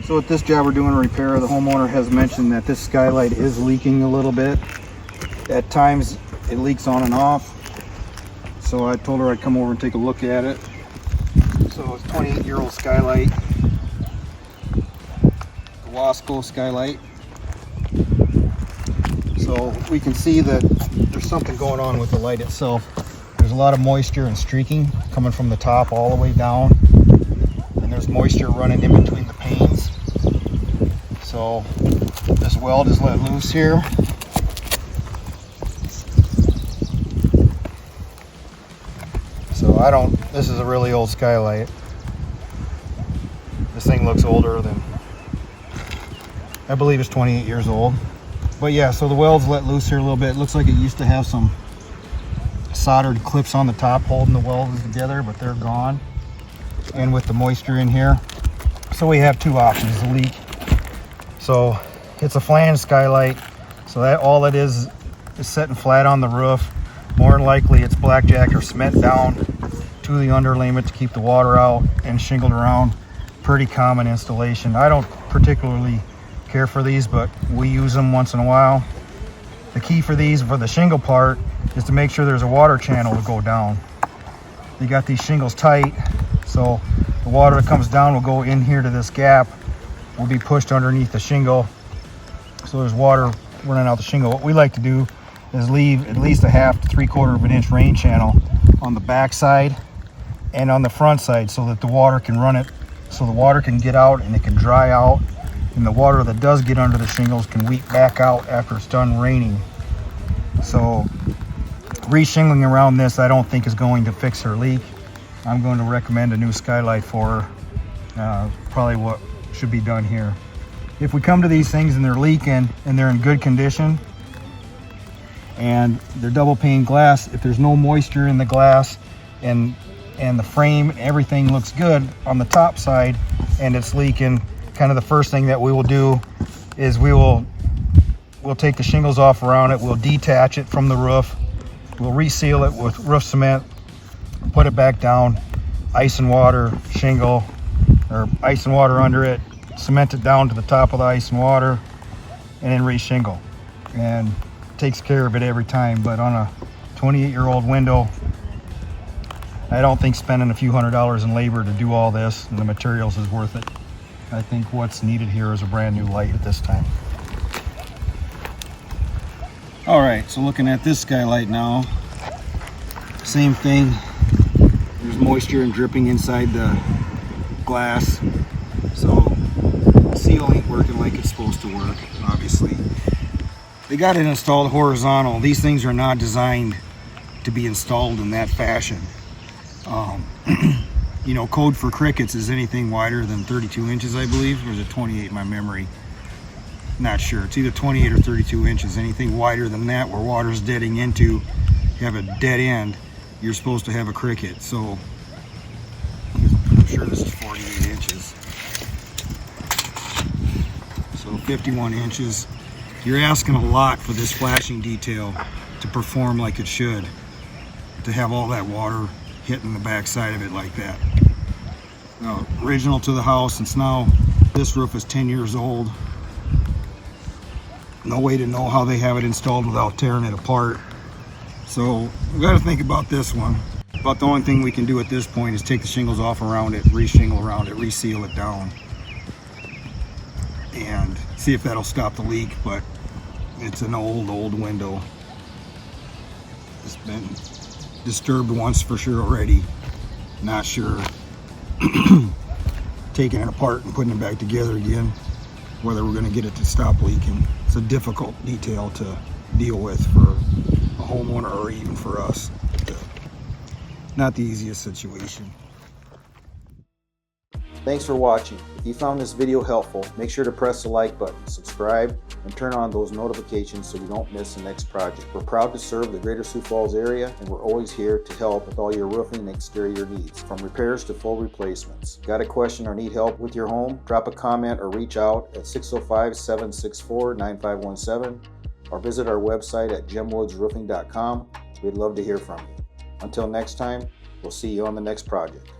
So with this job we're doing a repair, the homeowner has mentioned that this skylight is leaking a little bit. At times it leaks on and off. So I told her I'd come over and take a look at it. So it's a 28-year-old skylight. The Wasco skylight. So we can see that there's something going on with the light itself. There's a lot of moisture and streaking coming from the top all the way down. And there's moisture running in between the panes. So this weld is let loose here. So this is a really old skylight. This thing looks older than, I believe it's 28 years old. But yeah, so the weld's let loose here a little bit. It looks like it used to have some soldered clips on the top holding the weld together, but they're gone. And with the moisture in here. So we have two options, the leak. So it's a flange skylight. So that all it is sitting flat on the roof. More than likely it's blackjack or cement down to the underlayment to keep the water out and shingled around. Pretty common installation. I don't particularly care for these, but we use them once in a while. The key for these, for the shingle part, is to make sure there's a water channel to go down. You got these shingles tight, so the water that comes down will go in here to this gap, will be pushed underneath the shingle, so there's water running out the shingle. What we like to do is leave at least a 1/2 to 3/4 of an inch rain channel on the back side and on the front side, so that the water can run it, so the water can get out and it can dry out, and the water that does get under the shingles can weep back out after it's done raining. So re-shingling around this I don't think is going to fix her leak. I'm going to recommend a new skylight for her. Probably what should be done here. If we come to these things and they're leaking and they're in good condition and they're double pane glass, if there's no moisture in the glass and the frame, everything looks good on the top side and it's leaking, kind of the first thing that we will do is we'll take the shingles off around it, we'll detach it from the roof, we'll reseal it with roof cement, put it back down, ice and water shingle, or ice and water under it, cement it down to the top of the ice and water, and then re-shingle. And it takes care of it every time. But on a 28-year-old window, I don't think spending a few $100s in labor to do all this and the materials is worth it. I think what's needed here is a brand new light at this time. All right, so looking at this skylight now, same thing. There's moisture and dripping inside the glass, so the seal ain't working like it's supposed to work. Obviously, they got it installed horizontal. These things are not designed to be installed in that fashion. You know, code for crickets is anything wider than 32 inches, I believe, or is it 28 in my memory? Not sure. It's either 28 or 32 inches. Anything wider than that, where water's deading into, you have a dead end, you're supposed to have a cricket. So I'm sure this is 48 inches. So 51 inches. You're asking a lot for this flashing detail to perform like it should, to have all that water hitting the back side of it like that. Now, original to the house, since now this roof is 10 years old. No way to know how they have it installed without tearing it apart. So we got to think about this one. About the only thing we can do at this point is take the shingles off around it, re-shingle around it, reseal it down, and see if that'll stop the leak. But it's an old window. It's been disturbed once for sure already. Not sure. Taking it apart and putting it back together again, whether we're going to get it to stop leaking. It's a difficult detail to deal with for a homeowner or even for us. Not the easiest situation. Thanks for watching. If you found this video helpful, make sure to press the like button, subscribe, and turn on those notifications so you don't miss the next project. We're proud to serve the greater Sioux Falls area, and we're always here to help with all your roofing and exterior needs, from repairs to full replacements. Got a question or need help with your home? Drop a comment or reach out at 605-764-9517 or visit our website at jimwoodsroofing.com. We'd love to hear from you. Until next time, we'll see you on the next project.